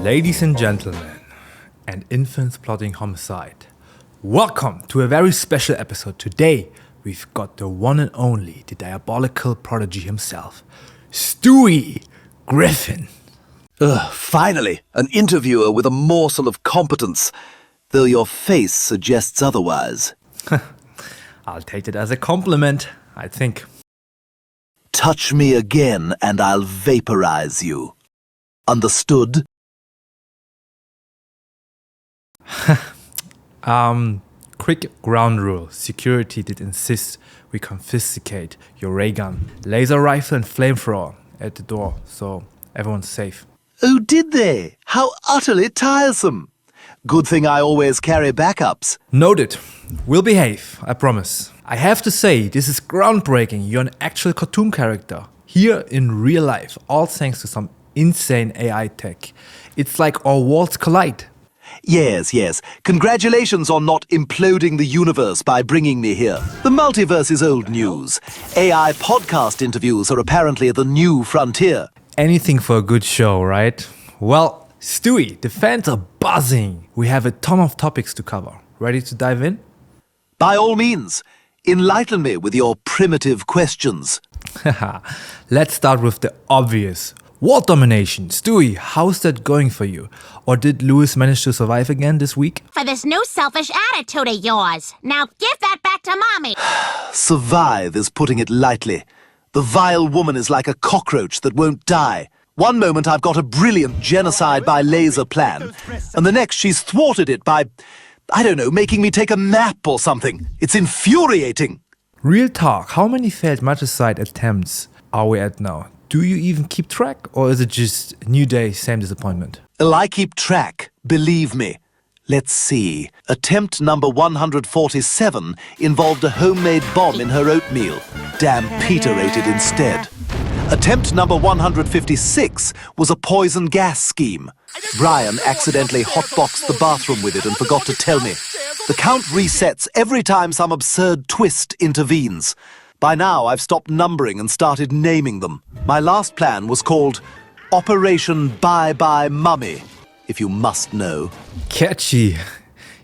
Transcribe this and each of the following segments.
Ladies and gentlemen, and infants plotting homicide, welcome to a very special episode. Today, we've got the one and only, the diabolical prodigy himself, Stewie Griffin. Finally, an interviewer with a morsel of competence, though your face suggests otherwise. I'll take it as a compliment, I think. Touch me again and I'll vaporize you. Understood? Quick ground rule. Security did insist we confiscate your ray gun, laser rifle and flamethrower at the door, so everyone's safe. Oh, did they? How utterly tiresome. Good thing I always carry backups. Noted. We'll behave, I promise. I have to say, this is groundbreaking. You're an actual cartoon character. Here in real life, all thanks to some insane AI tech. It's like our worlds collide. Yes. Congratulations on not imploding the universe by bringing me here. The multiverse is old news. AI podcast interviews are apparently the new frontier. Anything for a good show, right? Well, Stewie, the fans are buzzing. We have a ton of topics to cover. Ready to dive in? By all means, enlighten me with your primitive questions. Let's start with the obvious. World domination. Stewie, how's that going for you? Or did Lois manage to survive again this week? For this new selfish attitude of yours. Now give that back to Mommy. Survive is putting it lightly. The vile woman is like a cockroach that won't die. One moment I've got a brilliant genocide by laser plan, and the next she's thwarted it by, making me take a nap or something. It's infuriating. Real talk, how many failed matricide attempts are we at now? Do you even keep track, or is it just new day, same disappointment? Well, I keep track, believe me. Let's see. Attempt number 147 involved a homemade bomb in her oatmeal. Damn Peter ate it instead. Attempt number 156 was a poison gas scheme. Brian accidentally hotboxed the bathroom with it and forgot to tell me. The count resets every time some absurd twist intervenes. By now, I've stopped numbering and started naming them. My last plan was called Operation Bye Bye Mummy, if you must know. Catchy.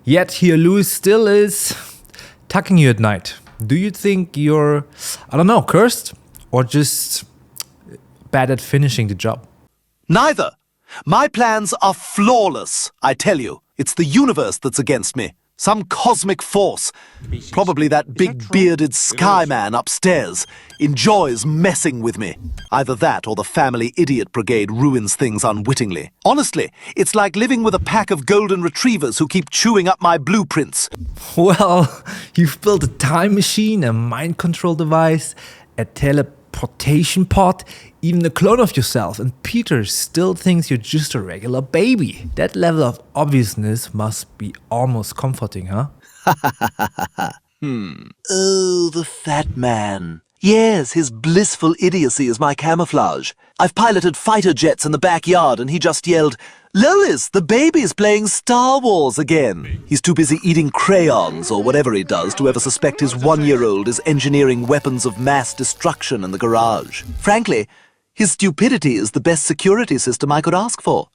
Yet here Louis still is tucking you at night. Do you think you're, cursed? Or just bad at finishing the job? Neither. My plans are flawless, I tell you. It's the universe that's against me. Some cosmic force, probably that big bearded sky man upstairs, enjoys messing with me. Either that or the family idiot brigade ruins things unwittingly. Honestly, it's like living with a pack of golden retrievers who keep chewing up my blueprints. Well, you've built a time machine, a mind control device, a teleportation pod, even a clone of yourself, and Peter still thinks you're just a regular baby. That level of obviousness must be almost comforting, huh? Oh, the fat man. Yes, his blissful idiocy is my camouflage. I've piloted fighter jets in the backyard and he just yelled, "Lois, the baby's playing Star Wars again." He's too busy eating crayons or whatever he does to ever suspect his 1-year-old is engineering weapons of mass destruction in the garage. Frankly, his stupidity is the best security system I could ask for.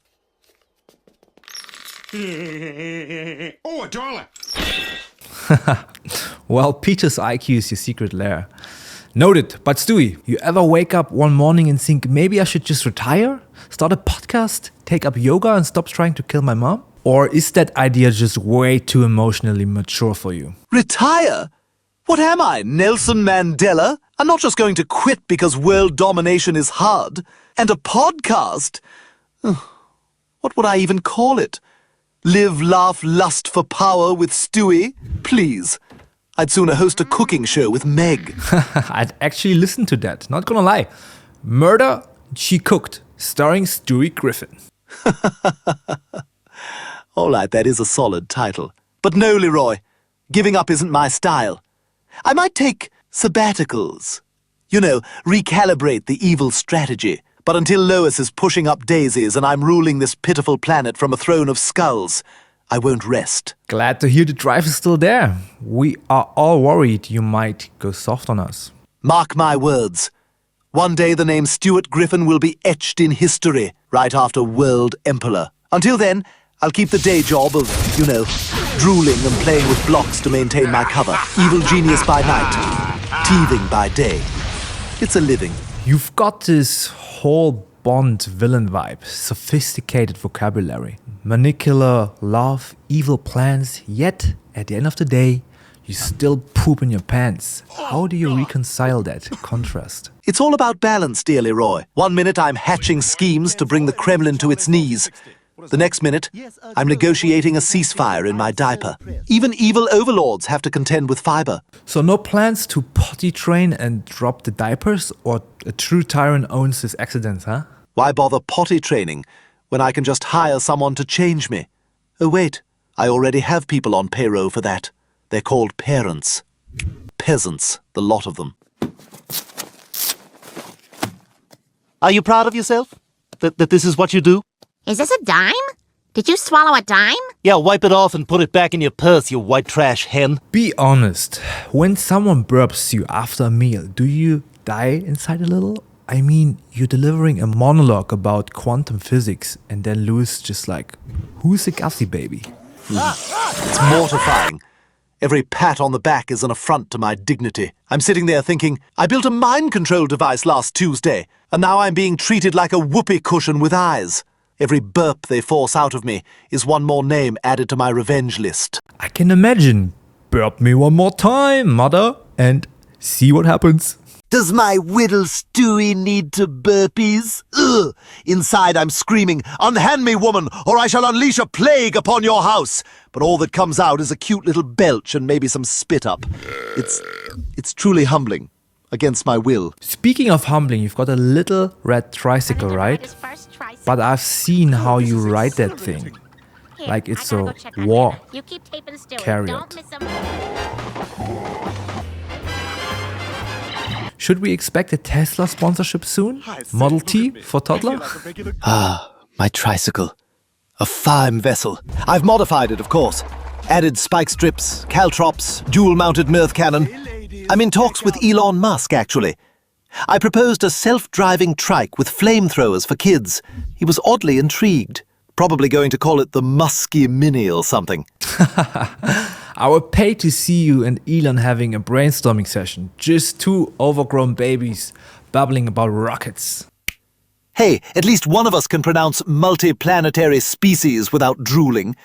Oh, a dollar! Well, Peter's IQ is your secret lair. Noted. But Stewie, you ever wake up one morning and think, maybe I should just retire? Start a podcast? Take up yoga and stop trying to kill my mom? Or is that idea just way too emotionally mature for you? Retire? What am I, Nelson Mandela? I'm not just going to quit because world domination is hard. And a podcast? What would I even call it? Live, laugh, lust for power with Stewie? Please. I'd sooner host a cooking show with Meg. I'd actually listen to that, not gonna lie. Murder, She Cooked, starring Stewie Griffin. All right, that is a solid title. But no, Leroy, giving up isn't my style. I might take sabbaticals. Recalibrate the evil strategy. But until Lois is pushing up daisies and I'm ruling this pitiful planet from a throne of skulls, I won't rest. Glad to hear the drive is still there. We are all worried you might go soft on us. Mark my words. One day the name Stuart Griffin will be etched in history, right after World Emperor. Until then, I'll keep the day job of, drooling and playing with blocks to maintain my cover. Evil genius by night, teething by day. It's a living. You've got this whole Bond villain vibe, sophisticated vocabulary, manicular love, evil plans, yet at the end of the day, you still poop in your pants. How do you reconcile that contrast? It's all about balance, dear Leroy. 1 minute I'm hatching schemes to bring the Kremlin to its knees. The next minute, I'm negotiating a ceasefire in my diaper. Even evil overlords have to contend with fiber. So no plans to potty train and drop the diapers, or a true tyrant owns his accidents, huh? Why bother potty training when I can just hire someone to change me? Oh wait, I already have people on payroll for that. They're called parents. Peasants, the lot of them. Are you proud of yourself? That this is what you do? Is this a dime? Did you swallow a dime? Yeah, wipe it off and put it back in your purse, you white trash hen. Be honest, when someone burps you after a meal, do you die inside a little? I mean, you're delivering a monologue about quantum physics and then Louis just like, who's a Gussie baby? It's mortifying. Every pat on the back is an affront to my dignity. I'm sitting there thinking, I built a mind control device last Tuesday, and now I'm being treated like a whoopee cushion with eyes. Every burp they force out of me is one more name added to my revenge list. I can imagine. Burp me one more time, mother, and see what happens. Does my whittle Stewie need to burpees? Ugh! Inside I'm screaming, unhand me, woman, or I shall unleash a plague upon your house. But all that comes out is a cute little belch and maybe some spit up. It's truly humbling. Against my will. Speaking of humbling, you've got a little red tricycle, right? But I've seen how you ride that thing. Like it's a war chariot. Should we expect a Tesla sponsorship soon? Model T for toddler? Ah, my tricycle. A fine vessel. I've modified it, of course. Added spike strips, caltrops, dual-mounted mirth cannon. I'm in talks with Elon Musk, actually. I proposed a self-driving trike with flamethrowers for kids. He was oddly intrigued. Probably going to call it the Musky Mini or something. I would pay to see you and Elon having a brainstorming session. Just two overgrown babies babbling about rockets. Hey, at least one of us can pronounce multi-planetary species without drooling.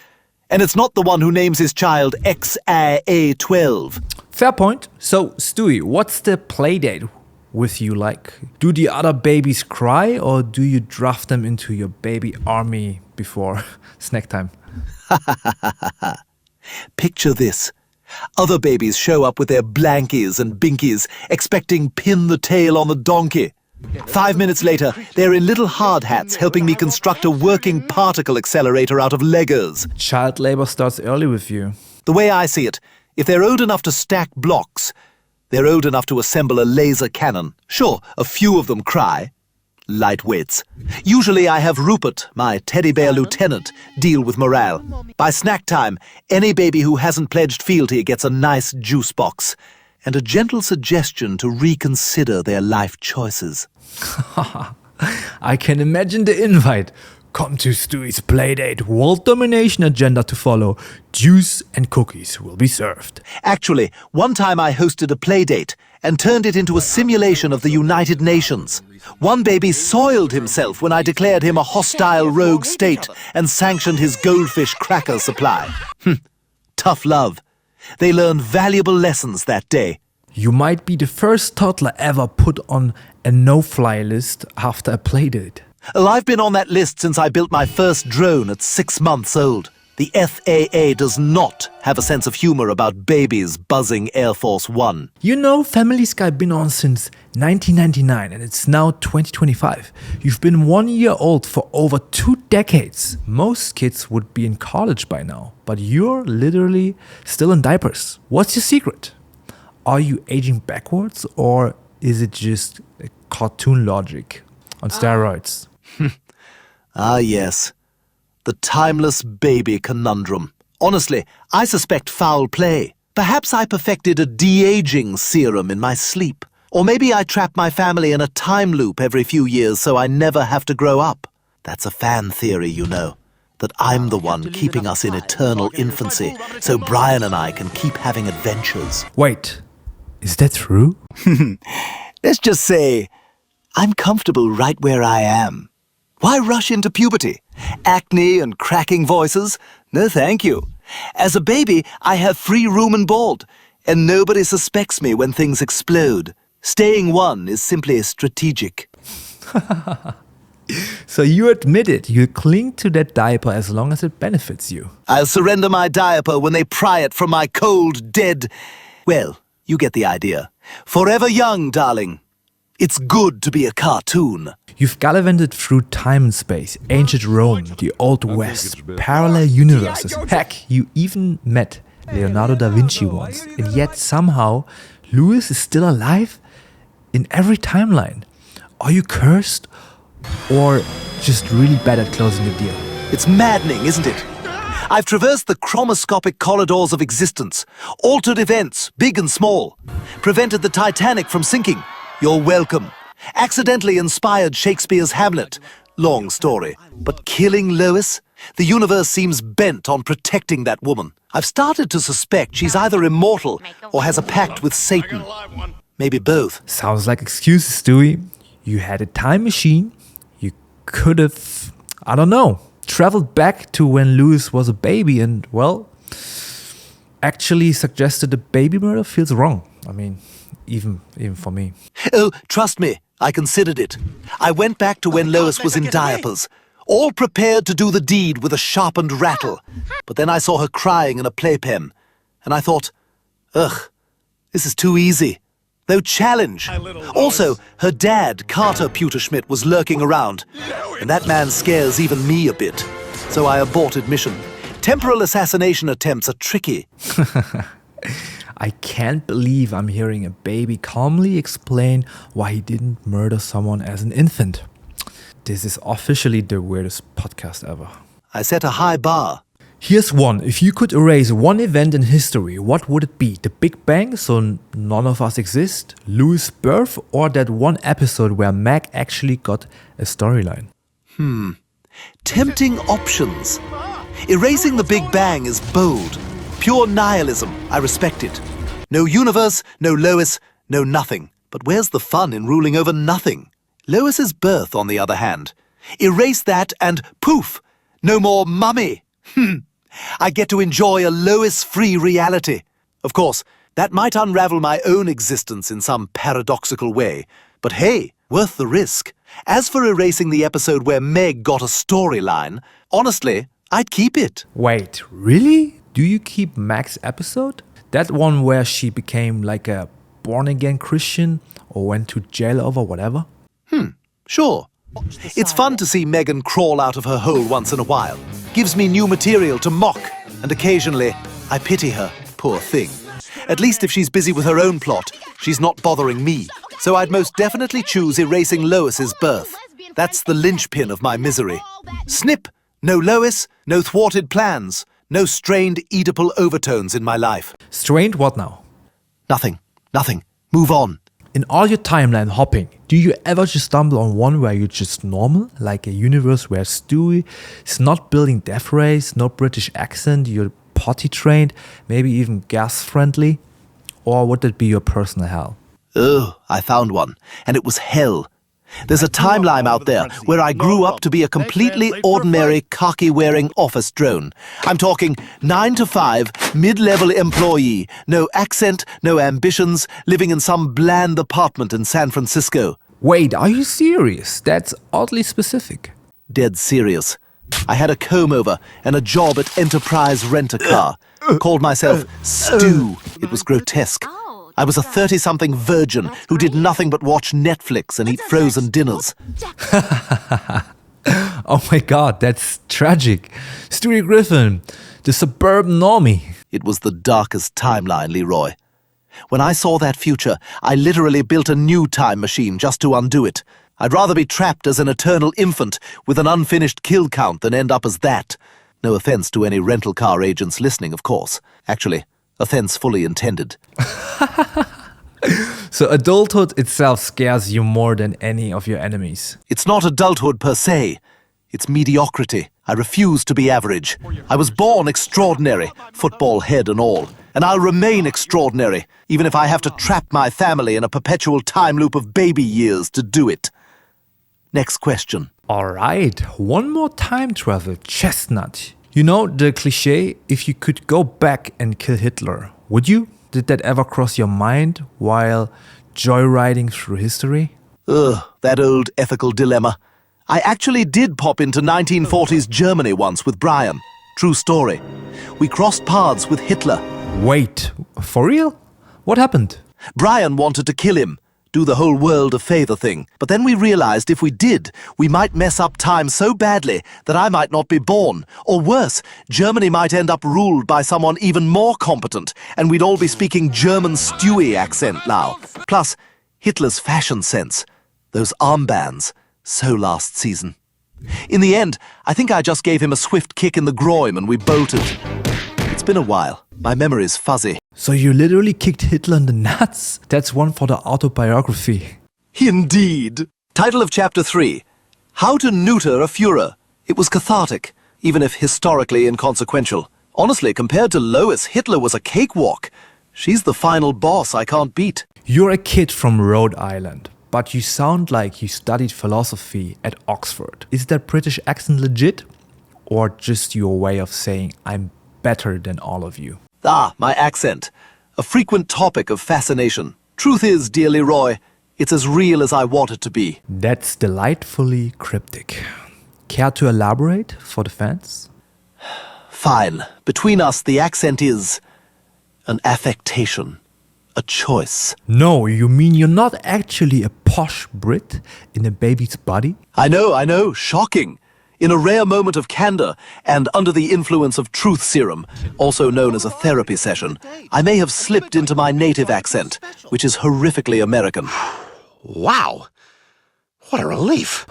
And it's not the one who names his child XIA12. Fair point. So, Stewie, what's the playdate with you like? Do the other babies cry, or do you draft them into your baby army before snack time? Picture this. Other babies show up with their blankies and binkies, expecting pin the tail on the donkey. 5 minutes later, they're in little hard hats helping me construct a working particle accelerator out of Legos. Child labor starts early with you. The way I see it, if they're old enough to stack blocks, they're old enough to assemble a laser cannon. Sure, a few of them cry. Lightweights. Usually I have Rupert, my teddy bear lieutenant, deal with morale. By snack time, any baby who hasn't pledged fealty gets a nice juice box and a gentle suggestion to reconsider their life choices. I can imagine the invite. Come to Stewie's playdate. World domination agenda to follow. Juice and cookies will be served. Actually, one time I hosted a playdate and turned it into a simulation of the United Nations. One baby soiled himself when I declared him a hostile rogue state and sanctioned his goldfish cracker supply. Tough love. They learned valuable lessons that day. You might be the first toddler ever put on a no-fly list after a playdate. Well, I've been on that list since I built my first drone at 6 months old. The FAA does not have a sense of humor about babies buzzing Air Force One. You know, Family Sky been on since 1999 and it's now 2025. You've been 1 year old for over 2 decades. Most kids would be in college by now, but you're literally still in diapers. What's your secret? Are you aging backwards, or is it just cartoon logic on steroids? Ah, yes. The timeless baby conundrum. Honestly, I suspect foul play. Perhaps I perfected a de-aging serum in my sleep. Or maybe I trap my family in a time loop every few years so I never have to grow up. That's a fan theory, you know. that I'm the one keeping us in eternal infancy, so Brian and I can keep having adventures. Wait, is that true? Let's just say, I'm comfortable right where I am. Why rush into puberty? Acne and cracking voices? No thank you. As a baby, I have free room and board, and nobody suspects me when things explode. Staying one is simply strategic. So you admit it, you cling to that diaper as long as it benefits you. I'll surrender my diaper when they pry it from my cold, dead... Well, you get the idea. Forever young, darling. It's good to be a cartoon. You've gallivanted through time and space, ancient Rome, the Old West, parallel universes. Heck, you even met Leonardo da Vinci once, and yet somehow Lois is still alive in every timeline. Are you cursed? Or just really bad at closing the deal? It's maddening, isn't it? I've traversed the chromoscopic corridors of existence, altered events, big and small, prevented the Titanic from sinking. You're welcome. Accidentally inspired Shakespeare's Hamlet. Long story. But killing Lois? The universe seems bent on protecting that woman. I've started to suspect she's either immortal or has a pact with Satan. Maybe both. Sounds like excuses, Stewie. You had a time machine. You could have, I don't know, traveled back to when Lois was a baby and, well, actually suggested the baby murder feels wrong. I mean, even for me. Oh, trust me, I considered it. I went back to when Lois was in diapers, all prepared to do the deed with a sharpened rattle. But then I saw her crying in a playpen, and I thought, ugh, this is too easy. No challenge. Also, her dad, Carter Pewterschmidt, was lurking around, and that man scares even me a bit. So I aborted mission. Temporal assassination attempts are tricky. I can't believe I'm hearing a baby calmly explain why he didn't murder someone as an infant. This is officially the weirdest podcast ever. I set a high bar. Here's one. If you could erase one event in history, what would it be? The Big Bang, so none of us exist? Louis' birth? Or that one episode where Meg actually got a storyline? Tempting options. Erasing the Big Bang is bold. Pure nihilism. I respect it. No universe, no Lois, no nothing. But where's the fun in ruling over nothing? Lois's birth, on the other hand. Erase that and poof! No more mummy. I get to enjoy a Lois-free reality. Of course, that might unravel my own existence in some paradoxical way. But hey, worth the risk. As for erasing the episode where Meg got a storyline, honestly, I'd keep it. Wait, really? Do you keep Meg's episode? That one where she became like a born-again Christian or went to jail over whatever? Sure. It's fun to see Megan crawl out of her hole once in a while. Gives me new material to mock, and occasionally I pity her, poor thing. At least if she's busy with her own plot, she's not bothering me. So I'd most definitely choose erasing Lois's birth. That's the linchpin of my misery. Snip! No Lois, no thwarted plans, no strained Oedipal overtones in my life. Strained what now? Nothing. Move on. In all your timeline hopping, do you ever just stumble on one where you're just normal? Like a universe where Stewie is not building death rays, no British accent, you're potty trained, maybe even gas friendly? Or would that be your personal hell? Oh, I found one, and it was hell. There's a timeline out there where I grew up to be a completely ordinary khaki-wearing office drone. I'm talking 9 to 5, mid-level employee, no accent, no ambitions, living in some bland apartment in San Francisco. Wait, are you serious? That's oddly specific. Dead serious. I had a comb-over and a job at Enterprise Rent-A-Car. Called myself Stu. It was grotesque. I was a 30-something virgin who did nothing but watch Netflix and eat frozen dinners. Oh my god, that's tragic. Stewie Griffin, the suburban normie. It was the darkest timeline, Leroy. When I saw that future, I literally built a new time machine just to undo it. I'd rather be trapped as an eternal infant with an unfinished kill count than end up as that. No offense to any rental car agents listening, of course. Actually, offense fully intended. So adulthood itself scares you more than any of your enemies. It's not adulthood per se. It's mediocrity. I refuse to be average. I was born extraordinary, football head and all. And I'll remain extraordinary, even if I have to trap my family in a perpetual time loop of baby years to do it. Next question. Alright, one more time travel, chestnut. You know the cliche, if you could go back and kill Hitler, would you? Did that ever cross your mind while joyriding through history? Ugh, that old ethical dilemma. I actually did pop into 1940s Germany once with Brian. True story. We crossed paths with Hitler. Wait, for real? What happened? Brian wanted to kill him, do the whole world a favor thing. But then we realized if we did, we might mess up time so badly that I might not be born. Or worse, Germany might end up ruled by someone even more competent, and we'd all be speaking German Stewie accent now. Plus, Hitler's fashion sense. Those armbands. So last season. In the end, I think I just gave him a swift kick in the groin and we bolted. It's been a while. My memory's fuzzy. So you literally kicked Hitler in the nuts? That's one for the autobiography. Indeed. Title of Chapter 3. How to Neuter a Führer. It was cathartic, even if historically inconsequential. Honestly, compared to Lois, Hitler was a cakewalk. She's the final boss I can't beat. You're a kid from Rhode Island, but you sound like you studied philosophy at Oxford. Is that British accent legit? Or just your way of saying I'm better than all of you? Ah, my accent. A frequent topic of fascination. Truth is, dear Leroy, it's as real as I want it to be. That's delightfully cryptic. Care to elaborate for the fans? Fine. Between us, the accent is an affectation. A choice. No, you mean you're not actually a posh Brit in a baby's body? I know. Shocking. In a rare moment of candor and under the influence of truth serum, also known as a therapy session, I may have slipped into my native accent, which is horrifically American. Wow. What a relief.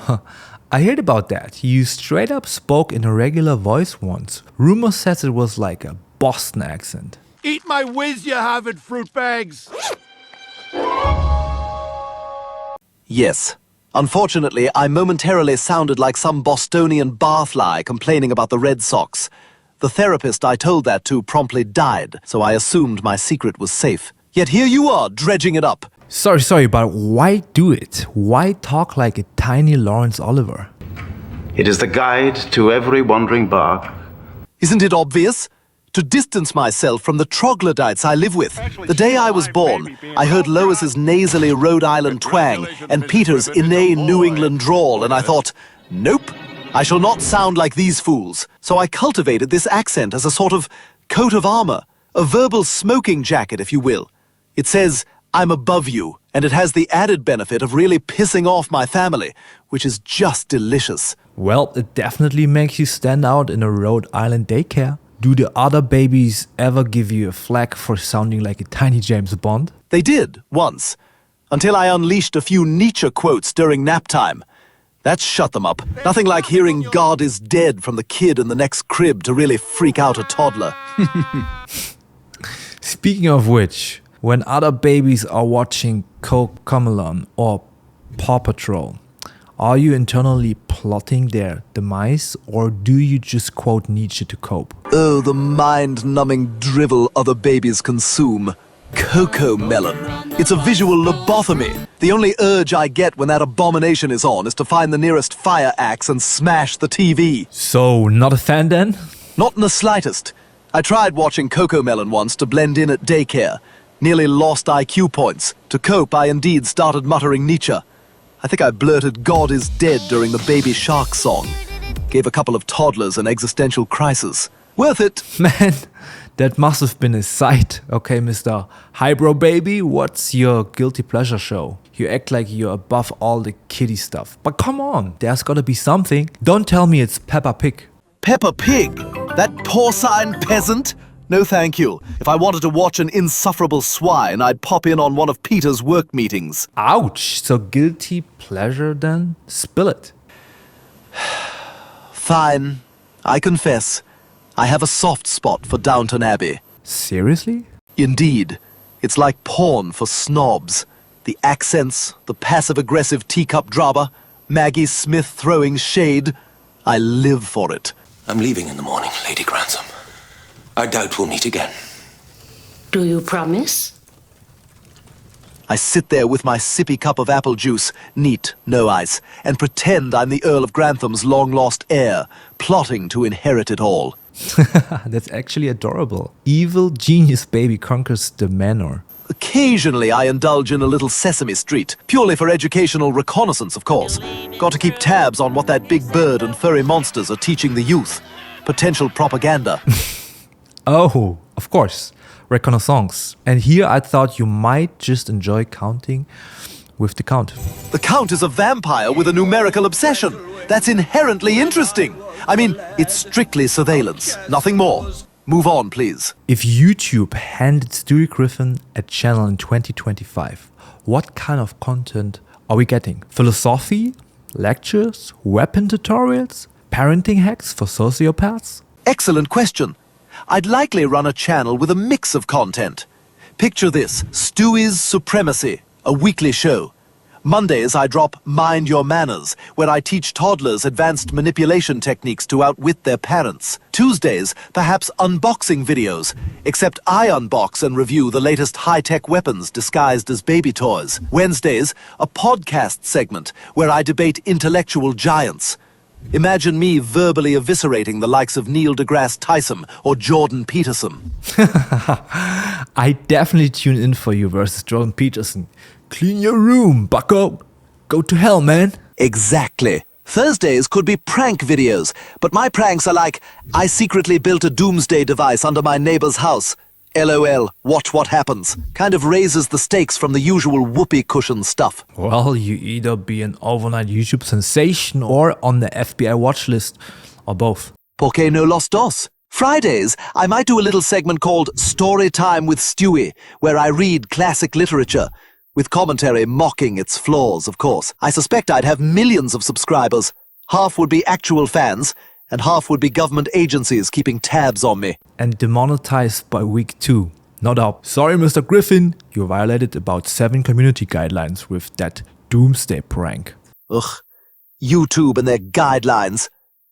I heard about that. You straight up spoke in a regular voice once. Rumor says it was like a Boston accent. Eat my whiz, you Harvard fruit bags. Yes. Unfortunately, I momentarily sounded like some Bostonian barfly complaining about the Red Sox. The therapist I told that to promptly died, so I assumed my secret was safe. Yet here you are, dredging it up. Sorry, but why do it? Why talk like a tiny Lawrence Oliver? It is the guide to every wandering bark. Isn't it obvious? To distance myself from the troglodytes I live with. The day I was born, I heard Lois's nasally Rhode Island twang and Peter's inane New England drawl, and I thought, nope, I shall not sound like these fools. So I cultivated this accent as a sort of coat of armor, a verbal smoking jacket, if you will. It says, I'm above you, and it has the added benefit of really pissing off my family, which is just delicious. Well, it definitely makes you stand out in a Rhode Island daycare. Do the other babies ever give you a flack for sounding like a tiny James Bond? They did, once. Until I unleashed a few Nietzsche quotes during nap time. That shut them up. Nothing like hearing God is dead from the kid in the next crib to really freak out a toddler. Speaking of which, when other babies are watching Camouflage or Paw Patrol, are you internally plotting their demise, or do you just quote Nietzsche to cope? Oh, the mind-numbing drivel other babies consume. Cocoa melon. It's a visual lobotomy. The only urge I get when that abomination is on is to find the nearest fire axe and smash the TV. So, not a fan then? Not in the slightest. I tried watching Cocoa Melon once to blend in at daycare. Nearly lost IQ points. To cope, I indeed started muttering Nietzsche. I think I blurted God is dead during the Baby Shark song. Gave a couple of toddlers an existential crisis. Worth it. Man, that must have been a sight. Okay, Mr. Highbrow Baby, what's your guilty pleasure show? You act like you're above all the kiddie stuff. But come on, there's gotta be something. Don't tell me it's Peppa Pig. Peppa Pig? That porcine peasant? No thank you. If I wanted to watch an insufferable swine, I'd pop in on one of Peter's work meetings. Ouch, so guilty pleasure then? Spill it. Fine. I confess. I have a soft spot for Downton Abbey. Seriously? Indeed. It's like porn for snobs. The accents, the passive-aggressive teacup drama, Maggie Smith throwing shade. I live for it. I'm leaving in the morning, Lady Grantham. I doubt we'll meet again. Do you promise? I sit there with my sippy cup of apple juice, neat, no ice, and pretend I'm the Earl of Grantham's long-lost heir, plotting to inherit it all. That's actually adorable. Evil genius baby conquers the manor. Occasionally I indulge in a little Sesame Street, purely for educational reconnaissance, of course. Got to keep tabs on what that big bird and furry monsters are teaching the youth. Potential propaganda. Oh, of course. Reconnaissance. And here I thought you might just enjoy counting with the count. The Count is a vampire with a numerical obsession. That's inherently interesting. I mean, it's strictly surveillance, nothing more. Move on, please. If YouTube handed Stewie Griffin a channel in 2025, what kind of content are we getting? Philosophy? Lectures? Weapon tutorials? Parenting hacks for sociopaths? Excellent question. I'd likely run a channel with a mix of content. Picture this, Stewie's Supremacy, a weekly show. Mondays I drop Mind Your Manners, where I teach toddlers advanced manipulation techniques to outwit their parents. Tuesdays, perhaps unboxing videos, except I unbox and review the latest high-tech weapons disguised as baby toys. Wednesdays, a podcast segment, where I debate intellectual giants. Imagine me verbally eviscerating the likes of Neil deGrasse Tyson or Jordan Peterson. I definitely tune in for you versus Jordan Peterson. Clean your room, bucko. Go to hell, man. Exactly. Thursdays could be prank videos, but my pranks are like, I secretly built a doomsday device under my neighbor's house. LOL, watch what happens. Kind of raises the stakes from the usual whoopee cushion stuff. Well, you either be an overnight YouTube sensation or on the FBI watch list, or both. ¿Por qué no los dos? Fridays, I might do a little segment called Story Time with Stewie, where I read classic literature, with commentary mocking its flaws, of course. I suspect I'd have millions of subscribers. Half would be actual fans, and half would be government agencies keeping tabs on me. And demonetized by week 2. No doubt. Sorry, Mr. Griffin, you violated about 7 community guidelines with that doomsday prank. Ugh, YouTube and their guidelines.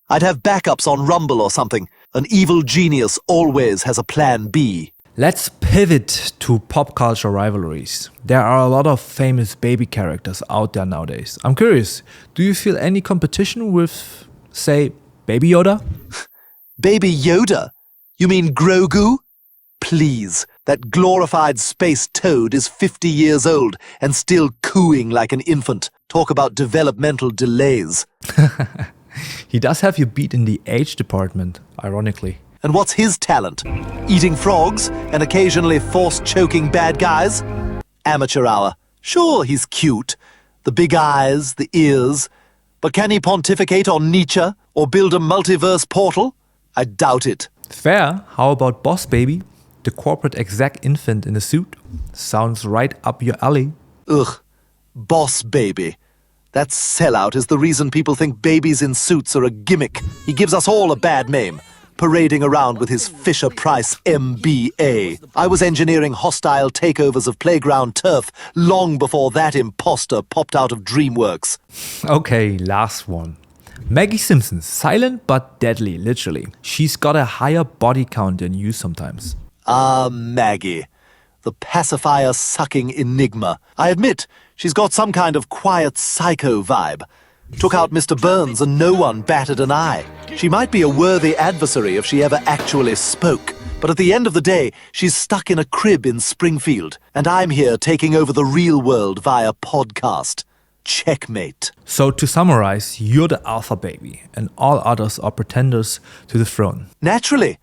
I'd have backups on Rumble or something. An evil genius always has a plan B. Let's pivot to pop culture rivalries. There are a lot of famous baby characters out there nowadays. I'm curious, do you feel any competition with, say, Baby Yoda? Baby Yoda? You mean Grogu? Please, that glorified space toad is 50 years old and still cooing like an infant. Talk about developmental delays. He does have you beat in the age department, ironically. And what's his talent? Eating frogs and occasionally force-choking bad guys? Amateur hour. Sure, he's cute. The big eyes, the ears. But can he pontificate on Nietzsche or build a multiverse portal? I doubt it. Fair. How about Boss Baby? The corporate exec infant in a suit? Sounds right up your alley. Ugh. Boss Baby. That sellout is the reason people think babies in suits are a gimmick. He gives us all a bad name, parading around with his Fisher-Price MBA. I was engineering hostile takeovers of playground turf long before that imposter popped out of DreamWorks. Okay, last one. Maggie Simpson, silent but deadly, literally. She's got a higher body count than you sometimes. Ah, Maggie. The pacifier-sucking enigma. I admit, she's got some kind of quiet psycho vibe. Took out Mr. Burns and no one batted an eye. She might be a worthy adversary if she ever actually spoke. But at the end of the day, she's stuck in a crib in Springfield. And I'm here taking over the real world via podcast. Checkmate. So to summarize, you're the alpha baby, and all others are pretenders to the throne. Naturally.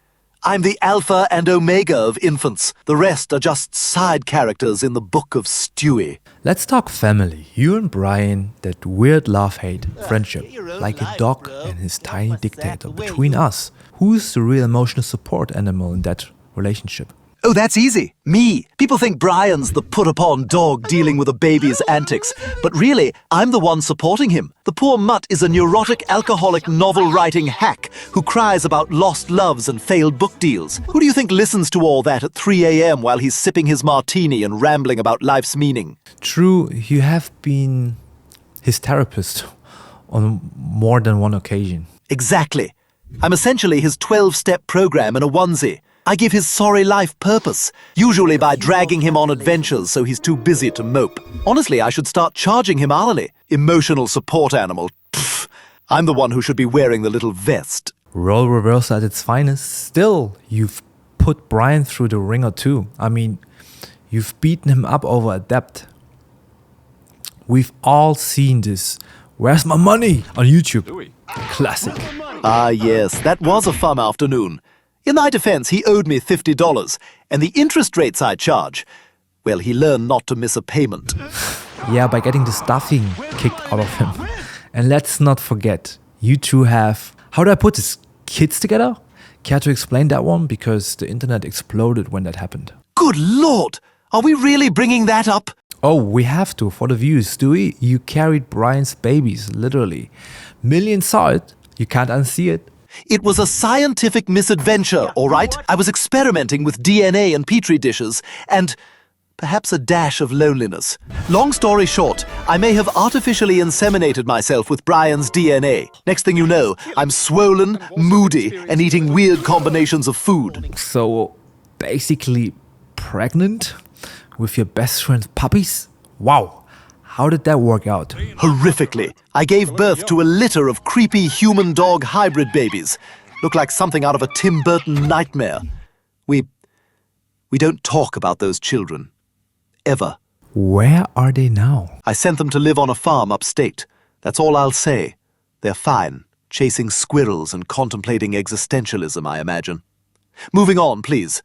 I'm the alpha and omega of infants. The rest are just side characters in the book of Stewie. Let's talk family. You and Brian, that weird love-hate friendship, like a dog and his tiny dictator between us. Who's the real emotional support animal in that relationship? Oh, that's easy. Me. People think Brian's the put-upon dog dealing with a baby's antics. But really, I'm the one supporting him. The poor mutt is a neurotic, alcoholic, novel-writing hack who cries about lost loves and failed book deals. Who do you think listens to all that at 3 a.m. while he's sipping his martini and rambling about life's meaning? True, you have been his therapist on more than one occasion. Exactly. I'm essentially his 12-step program in a onesie. I give his sorry life purpose, usually by dragging him on adventures so he's too busy to mope. Honestly, I should start charging him hourly. Emotional support animal. Pfft. I'm the one who should be wearing the little vest. Role reversal at its finest. Still, you've put Brian through the ringer too. I mean, you've beaten him up over a debt. We've all seen this "Where's my money?" on YouTube. Classic. Ah, yes, that was a fun afternoon. In my defense, he owed me $50, and the interest rates I charge, well, he learned not to miss a payment. Yeah, by getting the stuffing kicked out of him. And let's not forget, you two have, how do I put this, kids together? Care to explain that one? Because the internet exploded when that happened. Good Lord! Are we really bringing that up? Oh, we have to, for the views, Stewie. You carried Brian's babies, literally. Millions saw it. You can't unsee it. It was a scientific misadventure, all right? I was experimenting with DNA and petri dishes, and perhaps a dash of loneliness. Long story short, I may have artificially inseminated myself with Brian's DNA. Next thing you know, I'm swollen, moody, and eating weird combinations of food. So, basically pregnant with your best friend's puppies? Wow. How did that work out? Horrifically. I gave birth to a litter of creepy human-dog hybrid babies. Look like something out of a Tim Burton nightmare. We don't talk about those children. Ever. Where are they now? I sent them to live on a farm upstate. That's all I'll say. They're fine, chasing squirrels and contemplating existentialism, I imagine. Moving on, please.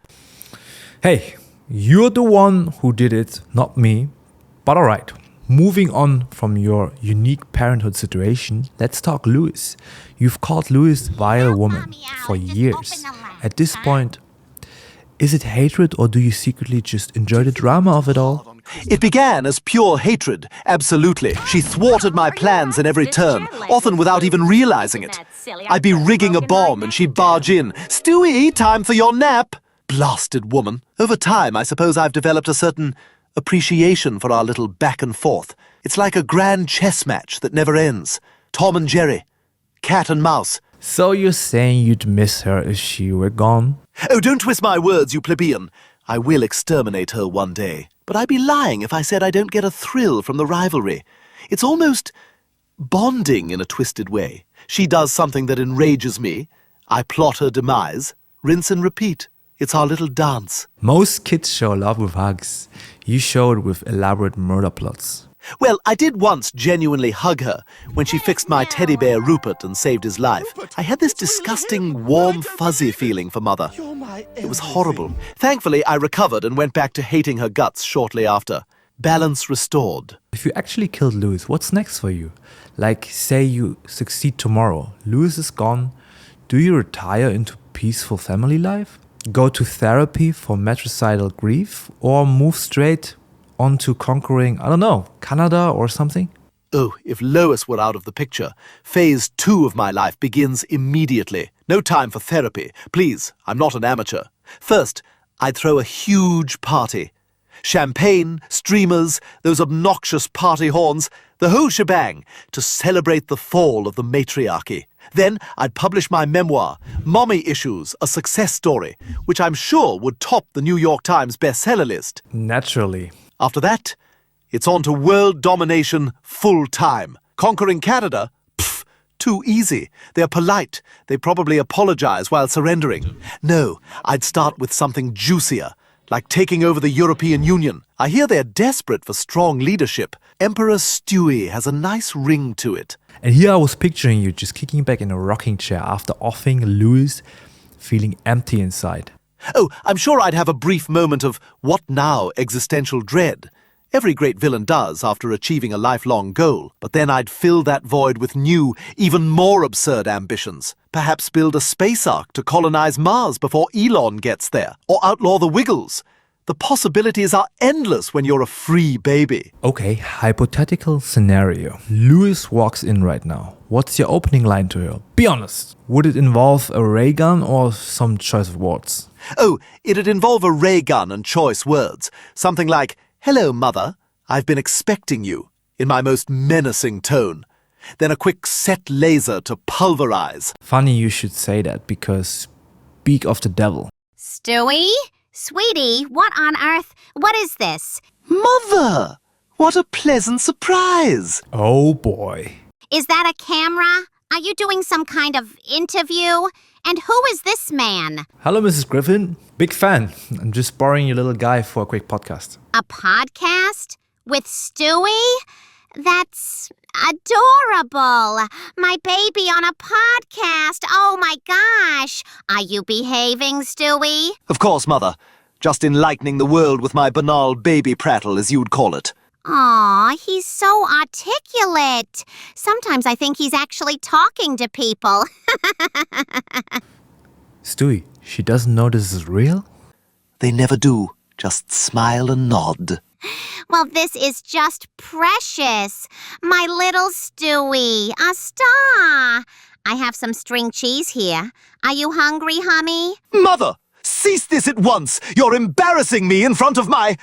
Hey, you're the one who did it, not me. But alright. Moving on from your unique parenthood situation, let's talk Lois. You've called Lois vile woman for years. At this point, is it hatred or do you secretly just enjoy the drama of it all? It began as pure hatred, absolutely. She thwarted my plans in every turn, often without even realizing it. I'd be rigging a bomb and she'd barge in. "Stewie, time for your nap!" Blasted woman. Over time, I suppose I've developed a certain appreciation for our little back and forth. It's like a grand chess match that never ends. Tom and Jerry. Cat and mouse. So you're saying you'd miss her if she were gone? Oh, don't twist my words, you plebeian. I will exterminate her one day. But I'd be lying if I said I don't get a thrill from the rivalry. It's almost bonding in a twisted way. She does something that enrages me. I plot her demise. Rinse and repeat. It's our little dance. Most kids show love with hugs. You show it with elaborate murder plots. Well, I did once genuinely hug her when she fixed my teddy bear Rupert and saved his life. I had this disgusting, warm, fuzzy feeling for Mother. It was horrible. Thankfully, I recovered and went back to hating her guts shortly after. Balance restored. If you actually killed Lois, what's next for you? Like, say you succeed tomorrow. Lois is gone. Do you retire into peaceful family life? Go to therapy for matricidal grief? Or move straight on to conquering, I don't know, Canada or something? Oh, if Lois were out of the picture, phase 2 of my life begins immediately. No time for therapy. Please, I'm not an amateur. First, I'd throw a huge party. Champagne, streamers, those obnoxious party horns, the whole shebang, to celebrate the fall of the matriarchy. Then I'd publish my memoir, Mommy Issues, a success story, which I'm sure would top the New York Times bestseller list. Naturally. After that, it's on to world domination full time. Conquering Canada? Pfft, too easy. They're polite. They probably apologize while surrendering. No, I'd start with something juicier, like taking over the European Union. I hear they're desperate for strong leadership. Emperor Stewie has a nice ring to it. And here I was picturing you just kicking back in a rocking chair after offing Lois, feeling empty inside. Oh, I'm sure I'd have a brief moment of what now existential dread. Every great villain does after achieving a lifelong goal. But then I'd fill that void with new, even more absurd ambitions. Perhaps build a space ark to colonize Mars before Elon gets there. Or outlaw the Wiggles. The possibilities are endless when you're a free baby. Okay, hypothetical scenario. Lois walks in right now. What's your opening line to her? Be honest. Would it involve a ray gun or some choice of words? Oh, it'd involve a ray gun and choice words. Something like, "Hello, Mother. I've been expecting you," in my most menacing tone. then a quick set laser to pulverize. Funny you should say that, because speak of the devil. Stewie? Sweetie, what on earth? What is this? Mother! What a pleasant surprise! Oh boy. Is that a camera? Are you doing some kind of interview? And who is this man? Hello, Mrs. Griffin. Big fan. I'm just borrowing your little guy for a quick podcast. A podcast? With Stewie? That's adorable. My baby on a podcast. Oh my gosh. Are you behaving, Stewie? Of course, Mother. Just enlightening the world with my banal baby prattle, as you'd call it. Aw, he's so articulate. Sometimes I think he's actually talking to people. Stewie, she doesn't know this is real? They never do. Just smile and nod. Well, this is just precious. My little Stewie, a star. I have some string cheese here. Are you hungry, honey? Mother! Cease this at once! You're embarrassing me in front of my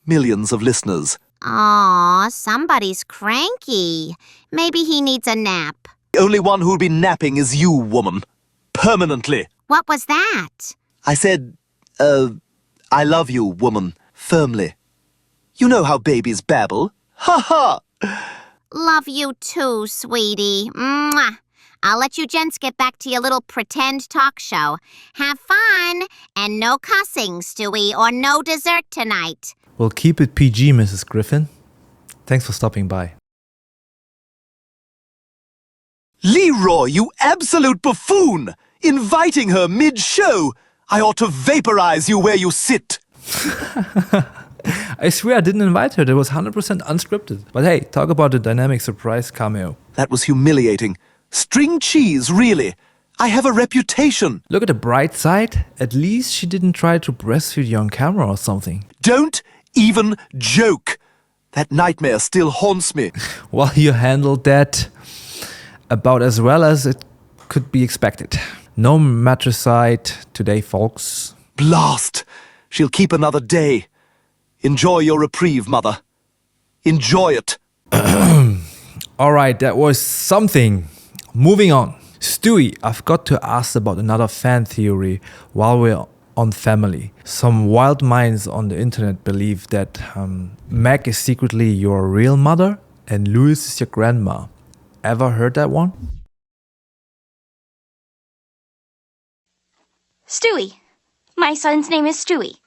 millions of listeners. Aw, somebody's cranky. Maybe he needs a nap. The only one who'll be napping is you, woman. Permanently. What was that? I said, I love you, woman. Firmly. You know how babies babble. Ha ha! Love you too, sweetie. Mwah. I'll let you gents get back to your little pretend talk show. Have fun, and no cussing, Stewie, or no dessert tonight. We'll keep it PG, Mrs. Griffin. Thanks for stopping by. Leroy, you absolute buffoon! Inviting her mid-show! I ought to vaporize you where you sit. I swear I didn't invite her. That was 100% unscripted. But hey, talk about the dynamic surprise cameo. That was humiliating. String cheese, really? I have a reputation. Look at the bright side. At least she didn't try to breastfeed you on camera or something. Don't even joke. That nightmare still haunts me. Well, you handled that about as well as it could be expected. No matricide today, folks. Blast! She'll keep another day. Enjoy your reprieve, Mother. Enjoy it. Alright, that was something. Moving on. Stewie, I've got to ask about another fan theory while we're on family. Some wild minds on the internet believe that Meg is secretly your real mother and Lois is your grandma. Ever heard that one? Stewie. My son's name is Stewie.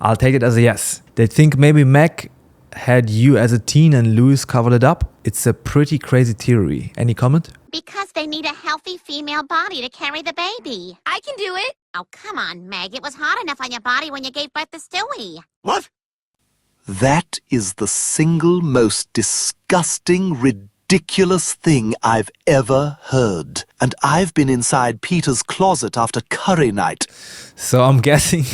I'll take it as a yes. They think maybe Meg had you as a teen and Lois covered it up. It's a pretty crazy theory. Any comment? Because they need a healthy female body to carry the baby. I can do it. Oh, come on, Meg. It was hot enough on your body when you gave birth to Stewie. What? That is the single most disgusting, ridiculous thing I've ever heard. And I've been inside Peter's closet after curry night. So I'm guessing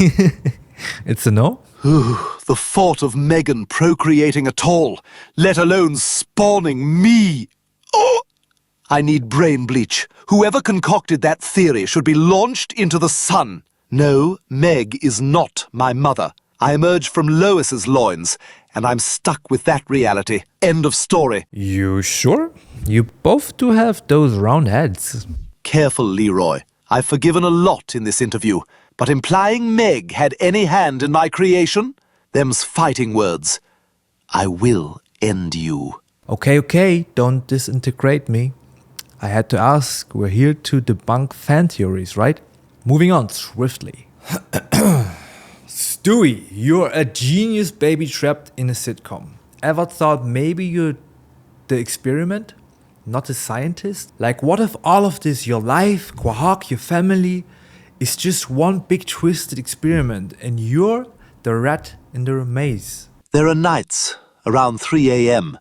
it's a no? The thought of Megan procreating at all, let alone spawning me. Oh! I need brain bleach. Whoever concocted that theory should be launched into the sun. No, Meg is not my mother. I emerged from Lois's loins, and I'm stuck with that reality. End of story. You sure? You both do have those round heads. Careful, Leroy. I've forgiven a lot in this interview, but implying Meg had any hand in my creation? Them's fighting words. I will end you. Okay, don't disintegrate me. I had to ask, we're here to debunk fan theories, right? Moving on swiftly. Stewie, you're a genius baby trapped in a sitcom. Ever thought maybe you're the experiment, not a scientist? Like, what if all of this, your life, Quahog, your family, is just one big twisted experiment and you're the rat in the maze? There are nights around 3 a.m.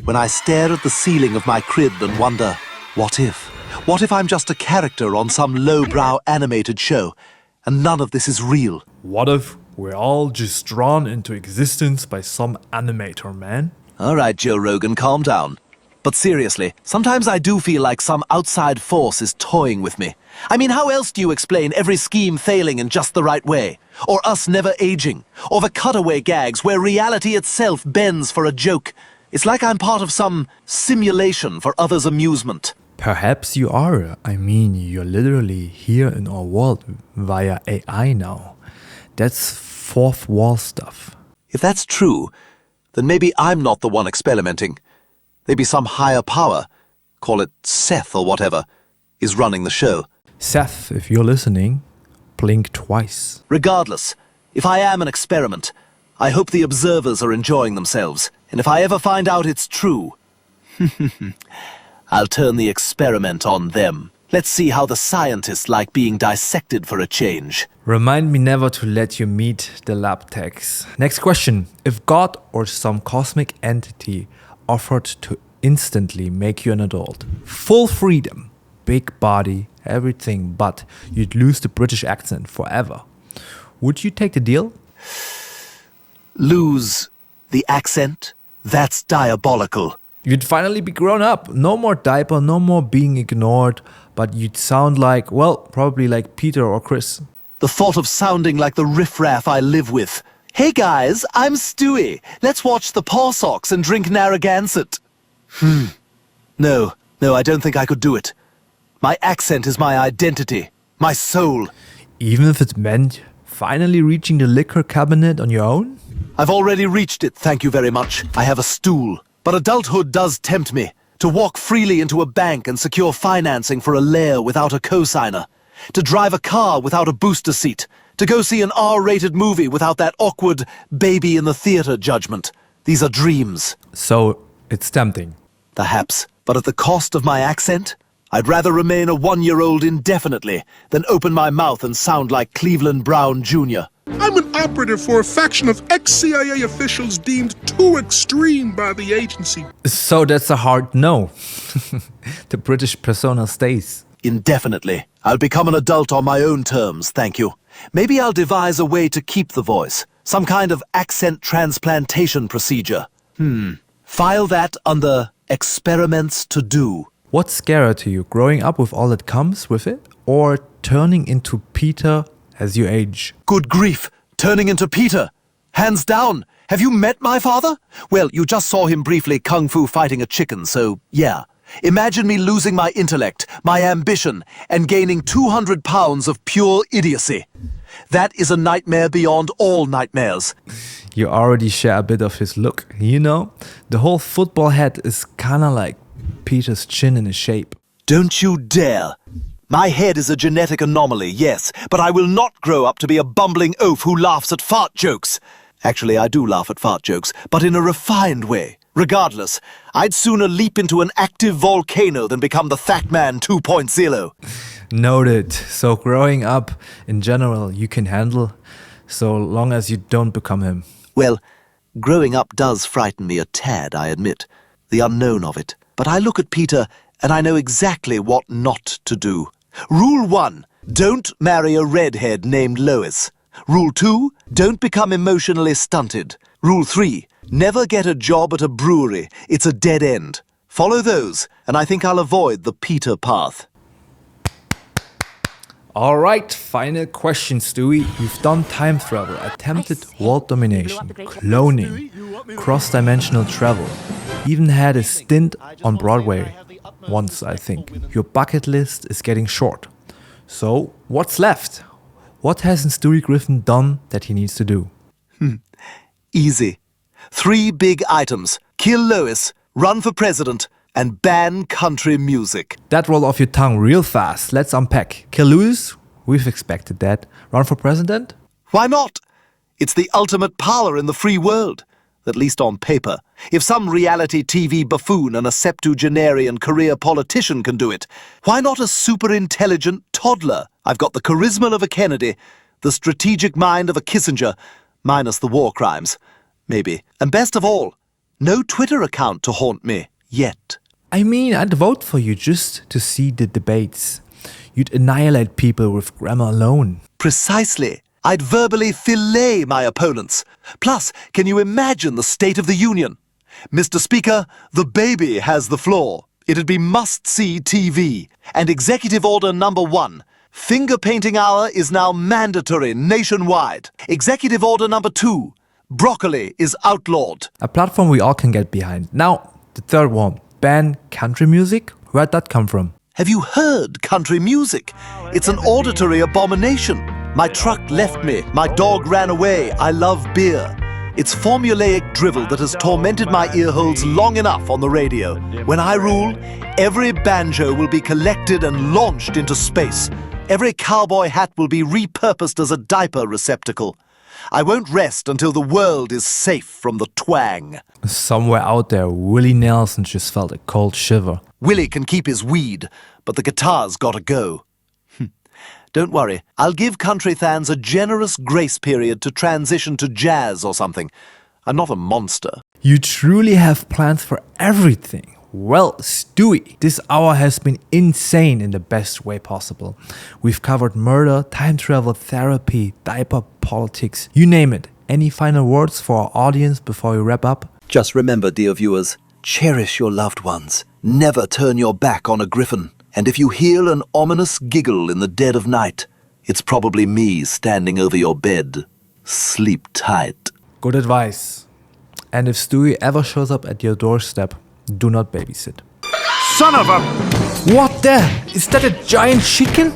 when I stare at the ceiling of my crib and wonder, what if? What if I'm just a character on some lowbrow animated show and none of this is real? What if we're all just drawn into existence by some animator, man? All right, Joe Rogan, calm down. But seriously, sometimes I do feel like some outside force is toying with me. I mean, how else do you explain every scheme failing in just the right way? Or us never aging? Or the cutaway gags where reality itself bends for a joke? It's like I'm part of some simulation for others' amusement. Perhaps you are. I mean, you're literally here in our world via AI now. That's fourth wall stuff. If that's true, then maybe I'm not the one experimenting. Maybe some higher power, call it Seth or whatever, is running the show. Seth, if you're listening, blink twice. Regardless, if I am an experiment, I hope the observers are enjoying themselves. And if I ever find out it's true, I'll turn the experiment on them. Let's see how the scientists like being dissected for a change. Remind me never to let you meet the lab techs. Next question. If God or some cosmic entity offered to instantly make you an adult, full freedom, big body, everything, but you'd lose the British accent forever, would you take the deal? Lose the accent? That's diabolical. You'd finally be grown up. No more diaper, no more being ignored, but you'd sound like, well, probably like Peter or Chris. The thought of sounding like the riffraff I live with. Hey guys, I'm Stewie. Let's watch the Paw Socks and drink Narragansett. No, I don't think I could do it. My accent is my identity, my soul. Even if it meant finally reaching the liquor cabinet on your own? I've already reached it, thank you very much. I have a stool. But adulthood does tempt me. To walk freely into a bank and secure financing for a lair without a cosigner. To drive a car without a booster seat. To go see an R-rated movie without that awkward baby in the theater judgment. These are dreams. So, it's tempting. Perhaps. But at the cost of my accent? I'd rather remain a 1-year-old indefinitely than open my mouth and sound like Cleveland Brown Jr. I'm an operative for a faction of ex-CIA officials deemed too extreme by the agency. So that's a hard no. The British persona stays. Indefinitely. I'll become an adult on my own terms, thank you. Maybe I'll devise a way to keep the voice. Some kind of accent transplantation procedure. File that under experiments to do. What's scarier to you, growing up with all that comes with it, or turning into Peter as you age? Good grief, turning into Peter. Hands down. Have you met my father? Well, you just saw him briefly kung fu fighting a chicken, so yeah. Imagine me losing my intellect, my ambition, and gaining 200 pounds of pure idiocy. That is a nightmare beyond all nightmares. You already share a bit of his look, you know? The whole football head is kinda like Peter's chin in a shape. Don't you dare. My head is a genetic anomaly, yes, but I will not grow up to be a bumbling oaf who laughs at fart jokes. Actually, I do laugh at fart jokes, but in a refined way. Regardless, I'd sooner leap into an active volcano than become the Fat Man 2.0. Noted. So growing up, in general, you can handle, so long as you don't become him. Well, growing up does frighten me a tad, I admit. The unknown of it. But I look at Peter and I know exactly what not to do. Rule 1, don't marry a redhead named Lois. Rule 2, don't become emotionally stunted. Rule 3, never get a job at a brewery. It's a dead end. Follow those, and I think I'll avoid the Peter path. Alright, final question, Stewie. You've done time travel, attempted world domination, cloning, cross-dimensional travel, even had a stint on Broadway once, I think. Your bucket list is getting short. So, what's left? What hasn't Stewie Griffin done that he needs to do? Easy. 3 big items. Kill Lois, run for president, and ban country music. That rolled off your tongue real fast. Let's unpack. Kill Lois? We've expected that. Run for president? Why not? It's the ultimate power in the free world. At least on paper. If some reality TV buffoon and a septuagenarian career politician can do it, why not a super intelligent toddler? I've got the charisma of a Kennedy, the strategic mind of a Kissinger, minus the war crimes, maybe. And best of all, no Twitter account to haunt me, yet. I mean, I'd vote for you just to see the debates. You'd annihilate people with grammar alone. Precisely. I'd verbally fillet my opponents. Plus, can you imagine the State of the Union? Mr. Speaker, the baby has the floor. It'd be must-see TV. And Executive Order number 1. Finger painting hour is now mandatory nationwide. Executive Order number 2. Broccoli is outlawed. A platform we all can get behind. Now, the third one. Ban country music? Where'd that come from? Have you heard country music? It's an auditory abomination. My truck left me. My dog ran away. I love beer. It's formulaic drivel that has tormented my earholes long enough on the radio. When I rule, every banjo will be collected and launched into space. Every cowboy hat will be repurposed as a diaper receptacle. I won't rest until the world is safe from the twang. Somewhere out there, Willie Nelson just felt a cold shiver. Willie can keep his weed, but the guitar's gotta go. Don't worry, I'll give country fans a generous grace period to transition to jazz or something. I'm not a monster. You truly have plans for everything. Well, Stewie, this hour has been insane in the best way possible. We've covered murder, time travel, therapy, diaper politics, you name it. Any final words for our audience before we wrap up? Just remember, dear viewers, cherish your loved ones. Never turn your back on a griffin. And if you hear an ominous giggle in the dead of night, it's probably me standing over your bed. Sleep tight. Good advice. And if Stewie ever shows up at your doorstep, do not babysit. Son of a... What the? Is that a giant chicken?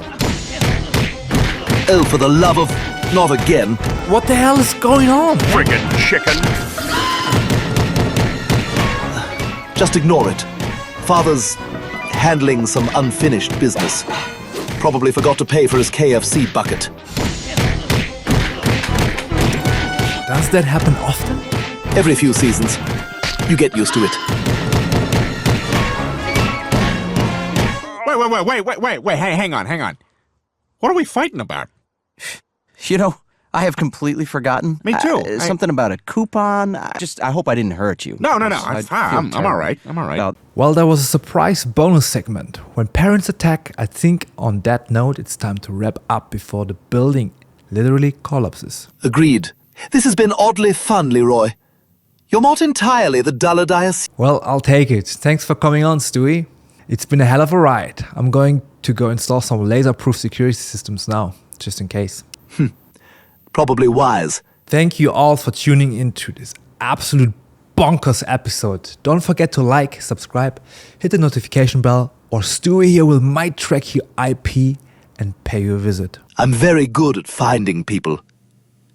Oh, for the love of... not again. What the hell is going on? Friggin' chicken. Just ignore it. Father's handling some unfinished business. Probably forgot to pay for his KFC bucket. Does that happen often? Every few seasons. You get used to it. Wait, hey, hang on. What are we fighting about? You know, I have completely forgotten. Me too. Something about a coupon. I hope I didn't hurt you. No, I'm fine. I'm all right. Well, there was a surprise bonus segment. When parents attack, I think on that note, it's time to wrap up before the building literally collapses. Agreed. This has been oddly fun, Leroy. You're not entirely the dullard I assumed. Well, I'll take it. Thanks for coming on, Stewie. It's been a hell of a ride. I'm going to go install some laser-proof security systems now, just in case. Probably wise. Thank you all for tuning into this absolute bonkers episode. Don't forget to like, subscribe, hit the notification bell, or Stewie here might track your IP and pay you a visit. I'm very good at finding people.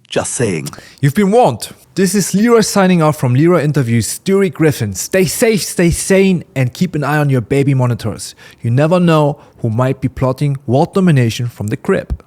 Just saying. You've been warned. This is Leroy signing off from Leroy Interviews Stewie Griffin. Stay safe, stay sane, and keep an eye on your baby monitors. You never know who might be plotting world domination from the crib.